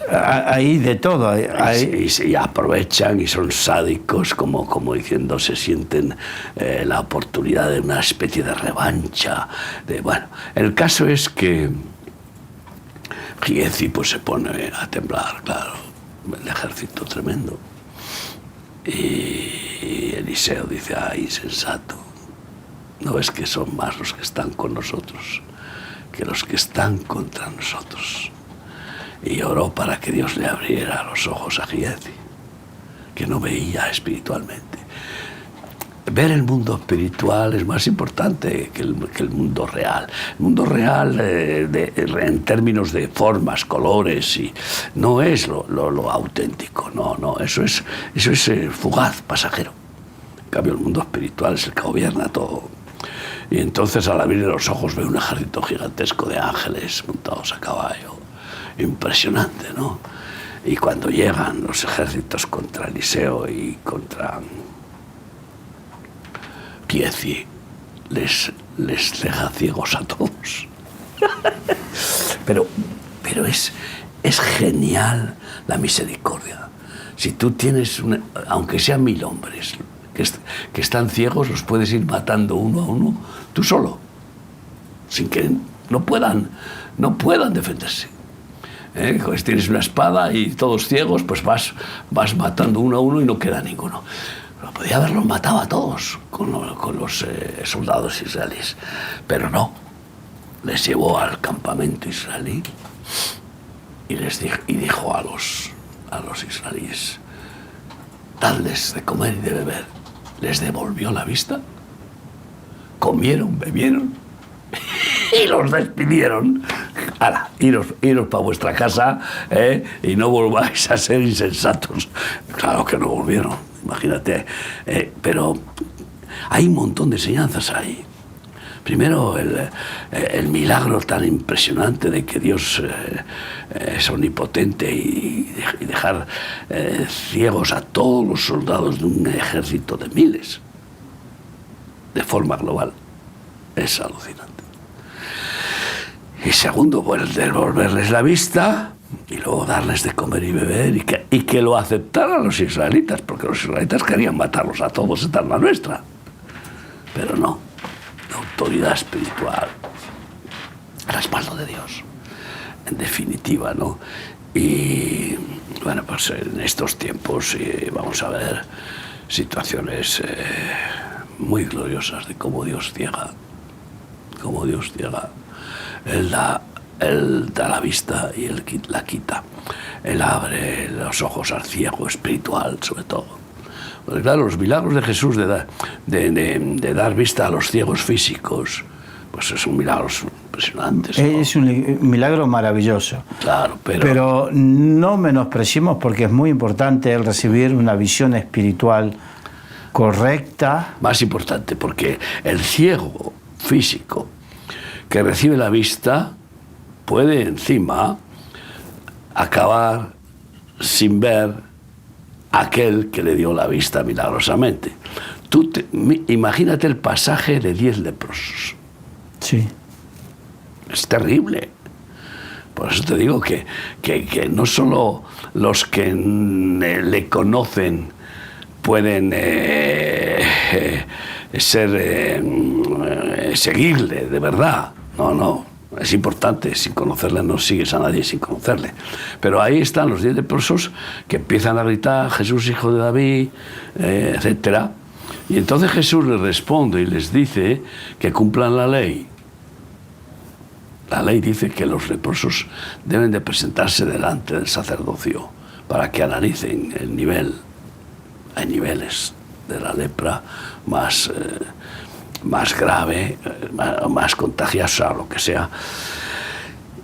Speaker 1: Hay de todo.
Speaker 2: Y aprovechan y son sádicos, como diciendo, se sienten la oportunidad de una especie de revancha. Bueno, el caso es que Giezi pues se pone a temblar, claro, el ejército tremendo. Y Eliseo dice: ¡ay, insensato! ¿No ves que son más los que están con nosotros que los que están contra nosotros? Y oró para que Dios le abriera los ojos a Giezi, que no veía espiritualmente. Ver el mundo espiritual es más importante que el mundo real. El mundo real, en términos de formas, colores, no es lo auténtico. No, eso es fugaz, pasajero. En cambio, el mundo espiritual es el que gobierna todo. Y entonces, al abrir los ojos, ve un ejército gigantesco de ángeles montados a caballo. Impresionante, ¿no? Y cuando llegan los ejércitos contra Eliseo y contra Giezi, les deja ciegos a todos. pero es genial la misericordia. Si tú tienes, aunque sean 1000 hombres que están ciegos, los puedes ir matando uno a uno tú solo, sin que no puedan defenderse. Pues tienes una espada y todos ciegos, pues vas matando uno a uno y no queda ninguno. Podía haberlos matado a todos con los soldados israelíes, pero no. Les llevó al campamento israelí y dijo a los israelíes: dadles de comer y de beber. Les devolvió la vista, comieron, bebieron y los despidieron. Ahora, iros para vuestra casa y no volváis a ser insensatos. Claro que no volvieron, imagínate. Pero hay un montón de enseñanzas ahí. Primero, el milagro tan impresionante de que Dios es omnipotente y dejar ciegos a todos los soldados de un ejército de miles, de forma global. Es alucinante. Y segundo, pues devolverles la vista y luego darles de comer y beber y que lo aceptaran los israelitas, porque los israelitas querían matarlos a todos, esta es la nuestra. Pero no, la autoridad espiritual, el respaldo de Dios, en definitiva, ¿no? Y bueno, pues en estos tiempos vamos a ver situaciones muy gloriosas de cómo Dios ciega. Él da la vista y Él la quita. Él abre los ojos al ciego espiritual, sobre todo. Porque claro, los milagros de Jesús de dar vista a los ciegos físicos, pues son milagros impresionantes, ¿no?
Speaker 1: Es un milagro maravilloso.
Speaker 2: Claro,
Speaker 1: pero no menospreciemos, porque es muy importante el recibir una visión espiritual correcta.
Speaker 2: Más importante, porque el ciego físico que recibe la vista puede encima acabar sin ver a aquel que le dio la vista milagrosamente. Imagínate el pasaje de 10 leprosos.
Speaker 1: Sí.
Speaker 2: Es terrible. Por eso te digo que no solo los que le conocen pueden seguirle de verdad. No, es importante. Sin conocerle no sigues a nadie sin conocerle. Pero ahí están los 10 leprosos que empiezan a gritar: Jesús, hijo de David, etcétera. Y entonces Jesús les responde y les dice que cumplan la ley. La ley dice que los leprosos deben de presentarse delante del sacerdocio para que analicen el nivel. Hay niveles de la lepra más grave, más contagiosa, lo que sea.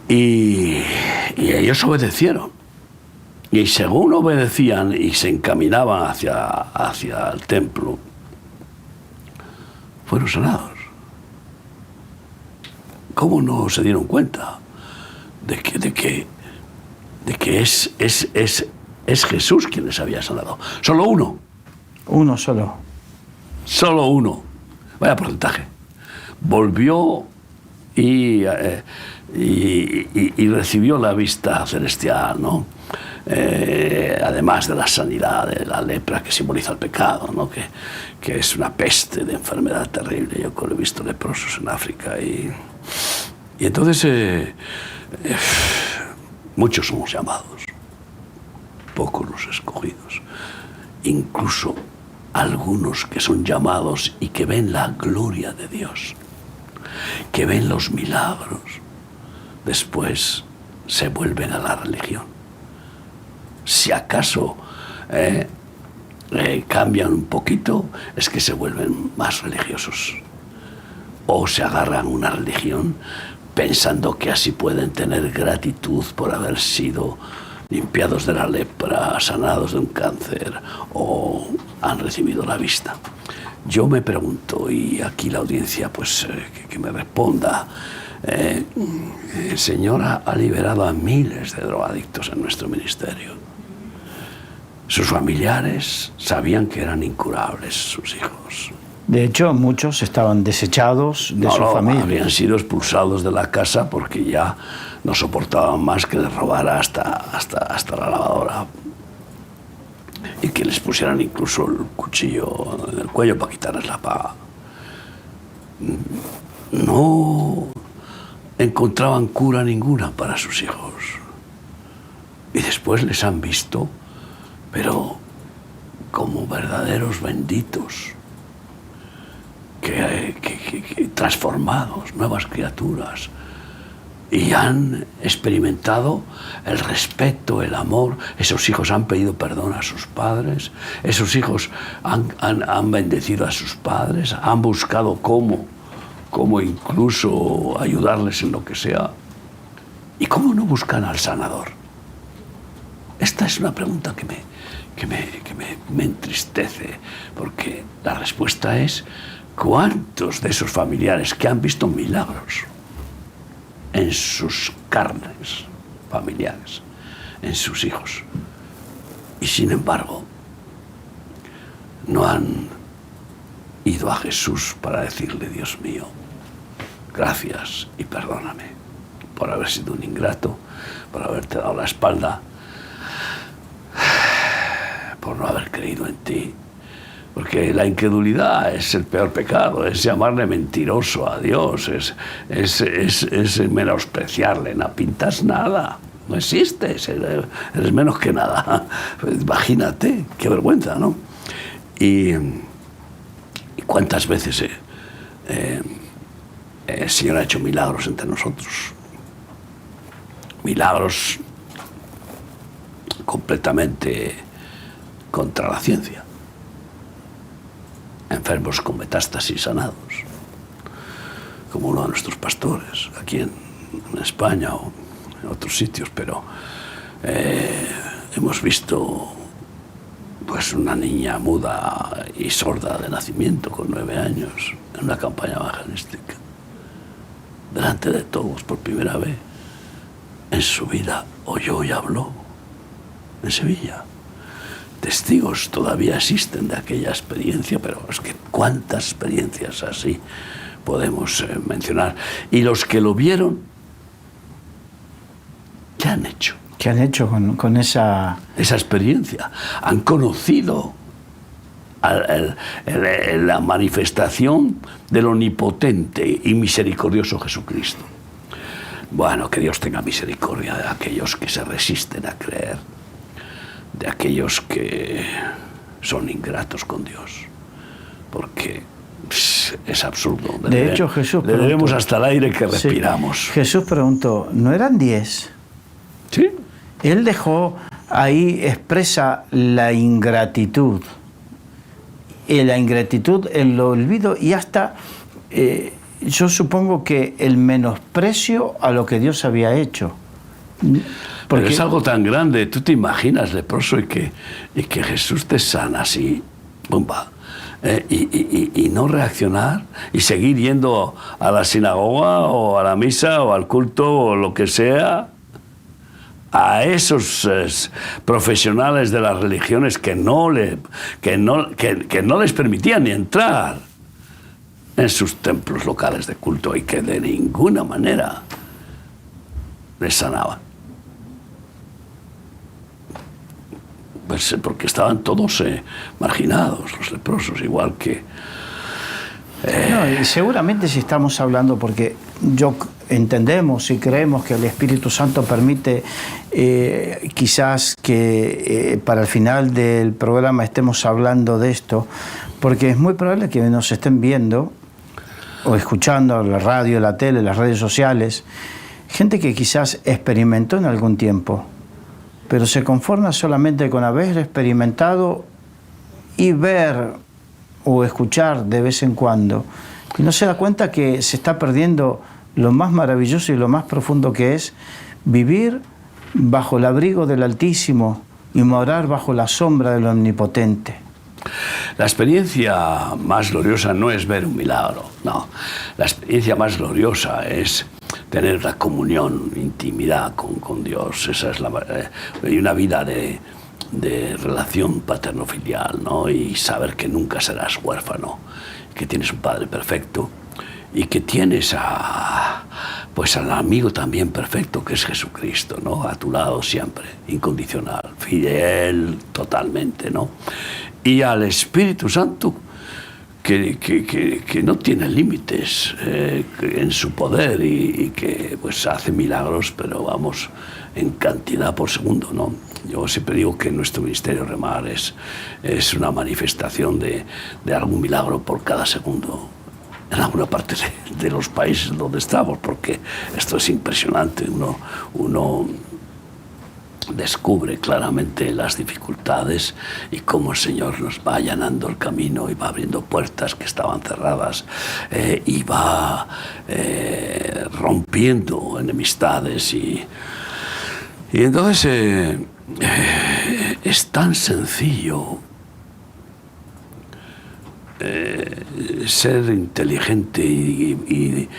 Speaker 2: Y ellos obedecieron. Y según obedecían y se encaminaban hacia el templo, fueron sanados. ¿Cómo no se dieron cuenta de que es Jesús quien les había sanado? Solo uno.
Speaker 1: Uno solo.
Speaker 2: Solo uno. Vaya porcentaje. Volvió y recibió la vista celestial, ¿no? Además de la sanidad de la lepra, que simboliza el pecado, ¿no? Que es una peste de enfermedad terrible. Yo he visto leprosos en África y entonces muchos somos llamados, pocos los escogidos. Incluso algunos que son llamados y que ven la gloria de Dios, que ven los milagros, después se vuelven a la religión. Si acaso cambian un poquito, es que se vuelven más religiosos. O se agarran a una religión pensando que así pueden tener gratitud por haber sido limpiados de la lepra, sanados de un cáncer o han recibido la vista. Yo me pregunto, y aquí la audiencia pues que me responda, el Señor ha liberado a miles de drogadictos en nuestro ministerio. Sus familiares sabían que eran incurables sus hijos.
Speaker 1: De hecho, muchos estaban desechados de su familia.
Speaker 2: Habían sido expulsados de la casa porque ya no soportaban más que les robara hasta la lavadora y que les pusieran incluso el cuchillo en el cuello para quitarles la paga. No encontraban cura ninguna para sus hijos. Y después les han visto, pero como verdaderos benditos, que transformados, nuevas criaturas, y han experimentado el respeto, el amor. Esos hijos han pedido perdón a sus padres, esos hijos han bendecido a sus padres, han buscado cómo cómo incluso ayudarles en lo que sea. ¿Y cómo no buscan al sanador? Esta es una pregunta que me entristece, porque la respuesta es: ¿cuántos de esos familiares que han visto milagros en sus carnes familiares, en sus hijos, y sin embargo no han ido a Jesús para decirle: Dios mío, gracias y perdóname por haber sido un ingrato, por haberte dado la espalda, por no haber creído en ti? Porque la incredulidad es el peor pecado, es llamarle mentiroso a Dios, es menospreciarle. No pintas nada, no existes, eres menos que nada. Pues imagínate, qué vergüenza, ¿no? Y cuántas veces el Señor ha hecho milagros entre nosotros. Milagros completamente contra la ciencia. Enfermos con metástasis sanados, como uno de nuestros pastores, aquí en España o en otros sitios, pero hemos visto pues una niña muda y sorda de nacimiento con 9 años en una campaña evangelística, delante de todos, por primera vez en su vida oyó y habló, en Sevilla. Testigos todavía existen de aquella experiencia, pero es que cuántas experiencias así podemos mencionar. Y los que lo vieron, ¿qué han hecho?
Speaker 1: ¿Qué han hecho con esa
Speaker 2: experiencia? Han conocido la manifestación del omnipotente y misericordioso Jesucristo. Bueno, que Dios tenga misericordia de aquellos que se resisten a creer, de aquellos que son ingratos con Dios, porque es absurdo.
Speaker 1: De hecho, Jesús
Speaker 2: le debemos hasta el aire que respiramos.
Speaker 1: Sí. Jesús preguntó, ¿no eran 10?
Speaker 2: Sí.
Speaker 1: Él dejó ahí expresa la ingratitud, el olvido y hasta, yo supongo que el menosprecio a lo que Dios había hecho.
Speaker 2: Porque pero es algo tan grande. Tú te imaginas, leproso, y que Jesús te sana así, bomba, y no reaccionar y seguir yendo a la sinagoga o a la misa o al culto o lo que sea, a esos profesionales de las religiones que no les permitían ni entrar en sus templos locales de culto y que de ninguna manera les sanaban. Pues porque estaban todos marginados, los leprosos, igual que...
Speaker 1: No, y seguramente si estamos hablando, porque entendemos y creemos que el Espíritu Santo permite quizás que para el final del programa estemos hablando de esto, porque es muy probable que nos estén viendo o escuchando la radio, la tele, las redes sociales, gente que quizás experimentó en algún tiempo, pero se conforma solamente con haber experimentado y ver o escuchar de vez en cuando, y no se da cuenta que se está perdiendo lo más maravilloso y lo más profundo que es vivir bajo el abrigo del Altísimo y morar bajo la sombra del Omnipotente.
Speaker 2: La experiencia más gloriosa no es ver un milagro, no. La experiencia más gloriosa es tener la comunión, intimidad con Dios. Esa es y una vida de relación paterno-filial, ¿no? Y saber que nunca serás huérfano, que tienes un Padre perfecto y que tienes al amigo también perfecto, que es Jesucristo, ¿no? A tu lado siempre, incondicional, fiel totalmente, ¿no? Y al Espíritu Santo, que no tiene límites en su poder y que pues hace milagros, pero vamos, en cantidad por segundo, ¿no? Yo siempre digo que nuestro ministerio Remar es una manifestación de algún milagro por cada segundo en alguna parte de los países donde estamos, porque esto es impresionante. Uno descubre claramente las dificultades y cómo el Señor nos va allanando el camino y va abriendo puertas que estaban cerradas, y va rompiendo enemistades y entonces es tan sencillo ser inteligente y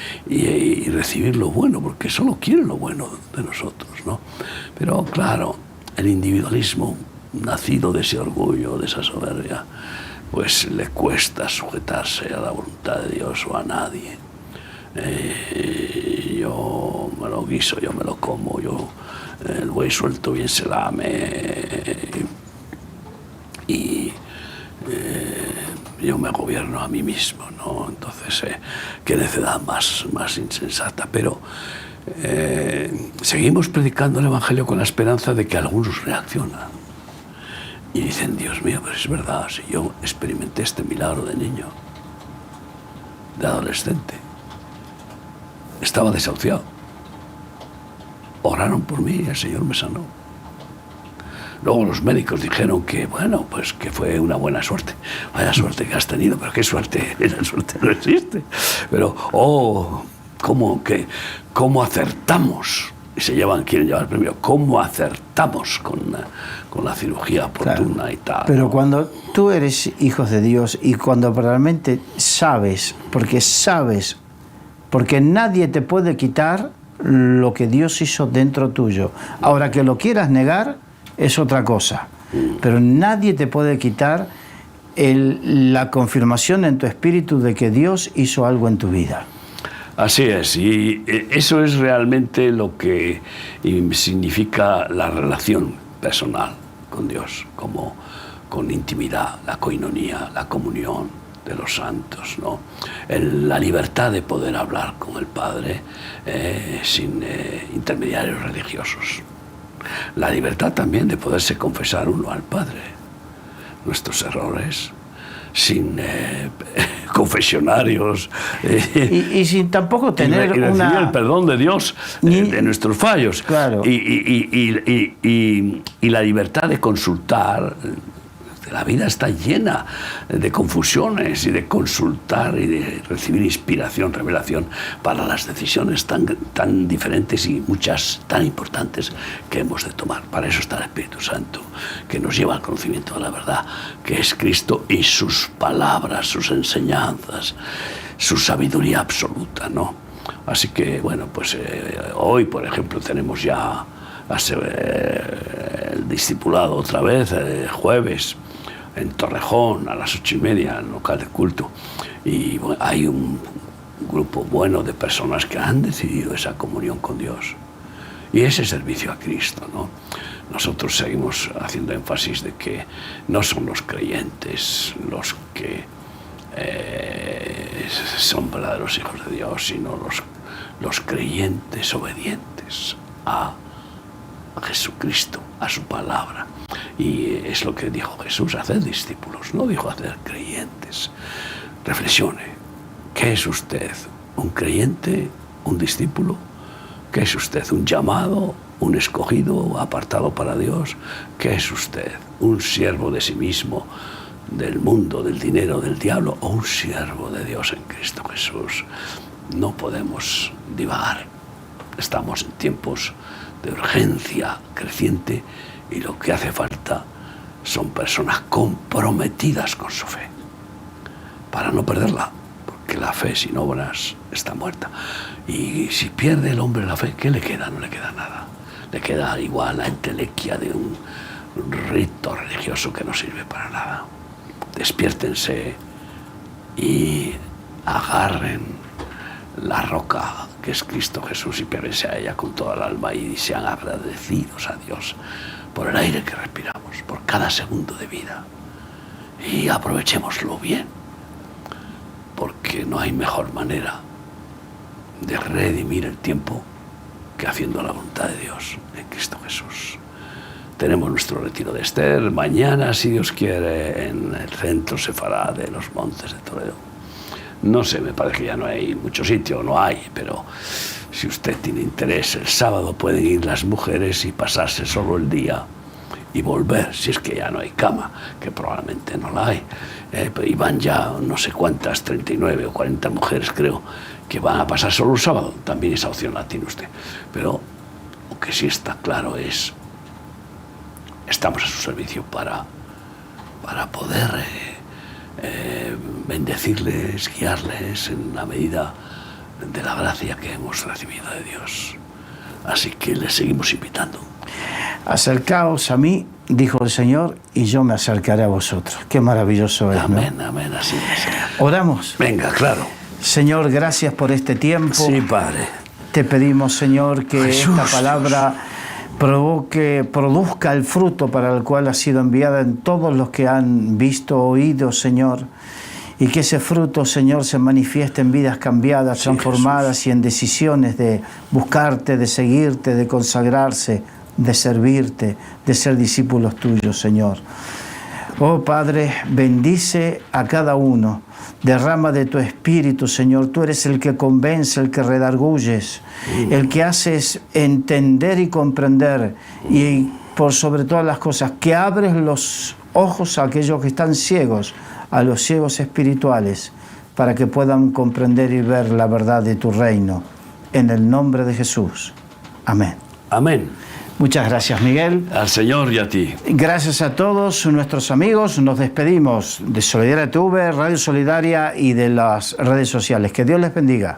Speaker 2: recibir lo bueno, porque solo quiere lo bueno de nosotros, ¿no? Pero claro, el individualismo, nacido de ese orgullo, de esa soberbia, pues le cuesta sujetarse a la voluntad de Dios o a nadie. Yo me lo guiso, yo me lo como, el buey suelto bien se lame, y yo me gobierno a mí mismo, ¿no? Entonces, qué necedad más insensata. Pero seguimos predicando el Evangelio con la esperanza de que algunos reaccionan y dicen: Dios mío, pero es verdad, si yo experimenté este milagro de niño, de adolescente, estaba desahuciado, oraron por mí y el Señor me sanó. Luego los médicos dijeron que, bueno, pues que fue una buena suerte. Vaya suerte que has tenido, pero qué suerte, esa suerte no existe. Pero, ¿cómo acertamos? Y quieren llevar el premio. ¿Cómo acertamos con la cirugía oportuna? Claro, y tal?
Speaker 1: Pero ¿no? Cuando tú eres hijo de Dios y cuando realmente sabes, porque nadie te puede quitar lo que Dios hizo dentro tuyo. Ahora, que lo quieras negar es otra cosa, pero nadie te puede quitar la confirmación en tu espíritu de que Dios hizo algo en tu vida.
Speaker 2: Así es, y eso es realmente lo que significa la relación personal con Dios, como con intimidad, la coinonía, la comunión de los santos, ¿no? La libertad de poder hablar con el Padre sin intermediarios religiosos. La libertad también de poderse confesar uno al Padre nuestros errores, sin confesionarios,
Speaker 1: y sin tampoco tener
Speaker 2: y recibir el perdón de Dios de nuestros fallos.
Speaker 1: Claro.
Speaker 2: Y la libertad de consultar. La vida está llena de confusiones y de consultar y de recibir inspiración, revelación para las decisiones tan diferentes y muchas tan importantes que hemos de tomar. Para eso está el Espíritu Santo, que nos lleva al conocimiento de la verdad, que es Cristo y sus palabras, sus enseñanzas, su sabiduría absoluta, ¿no? Así que, bueno, pues hoy, por ejemplo, tenemos ya el discipulado otra vez, jueves, en Torrejón, a las 8:30, en el local de culto. Y bueno, hay un grupo bueno de personas que han decidido esa comunión con Dios y ese servicio a Cristo, ¿no? Nosotros seguimos haciendo énfasis de que no son los creyentes los que son verdaderos hijos de Dios, sino los creyentes obedientes a Jesucristo, a su palabra. Y es lo que dijo Jesús: hacer discípulos, no dijo hacer creyentes. Reflexione, ¿qué es usted? ¿Un creyente? ¿Un discípulo? ¿Qué es usted? ¿Un llamado? ¿Un escogido, apartado para Dios? ¿Qué es usted? ¿Un siervo de sí mismo, del mundo, del dinero, del diablo? ¿O un siervo de Dios en Cristo Jesús? No podemos divagar. Estamos en tiempos de urgencia creciente y lo que hace falta son personas comprometidas con su fe para no perderla, porque la fe sin obras está muerta. Y si pierde el hombre la fe, ¿qué le queda? No le queda nada. Le queda igual la entelequia de un rito religioso que no sirve para nada. Despiértense y agarren la roca que es Cristo Jesús y péguense a ella con toda el alma y sean agradecidos a Dios por el aire que respiramos, por cada segundo de vida, y aprovechémoslo bien, porque no hay mejor manera de redimir el tiempo que haciendo la voluntad de Dios en Cristo Jesús. Tenemos nuestro retiro de Esther mañana, si Dios quiere, en el centro Sefará de los Montes de Toledo. No sé, me parece que ya no hay mucho sitio, no hay, pero si usted tiene interés, el sábado pueden ir las mujeres y pasarse solo el día y volver, si es que ya no hay cama, que probablemente no la hay. Y van ya no sé cuántas, 39 o 40 mujeres creo, que van a pasar solo el sábado. También esa opción la tiene usted. Pero lo que sí está claro es, estamos a su servicio para poder bendecirles, guiarles en la medida de la gracia que hemos recibido de Dios. Así que les seguimos invitando.
Speaker 1: Acercaos a mí, dijo el Señor, y yo me acercaré a vosotros. Qué maravilloso es,
Speaker 2: Amén,
Speaker 1: ¿no?
Speaker 2: amén, así es.
Speaker 1: Oramos.
Speaker 2: Venga, claro.
Speaker 1: Señor, gracias por este tiempo.
Speaker 2: Sí, Padre.
Speaker 1: Te pedimos, Señor, que
Speaker 2: Jesús,
Speaker 1: esta palabra produzca el fruto para el cual ha sido enviada en todos los que han visto, oído, Señor. Y que ese fruto, Señor, se manifieste en vidas cambiadas, transformadas, Jesús, y en decisiones de buscarte, de seguirte, de consagrarse, de servirte, de ser discípulos tuyos, Señor. Oh Padre, bendice a cada uno. Derrama de tu espíritu, Señor. Tú eres el que convence, el que redarguyes, el que haces entender y comprender, y por sobre todas las cosas, que abres los ojos a aquellos que están ciegos, a los ciegos espirituales, para que puedan comprender y ver la verdad de tu reino. En el nombre de Jesús. Amén.
Speaker 2: Amén.
Speaker 1: Muchas gracias, Miguel.
Speaker 2: Al Señor y a ti.
Speaker 1: Gracias a todos nuestros amigos. Nos despedimos de Solidaria TV, Radio Solidaria y de las redes sociales. Que Dios les bendiga.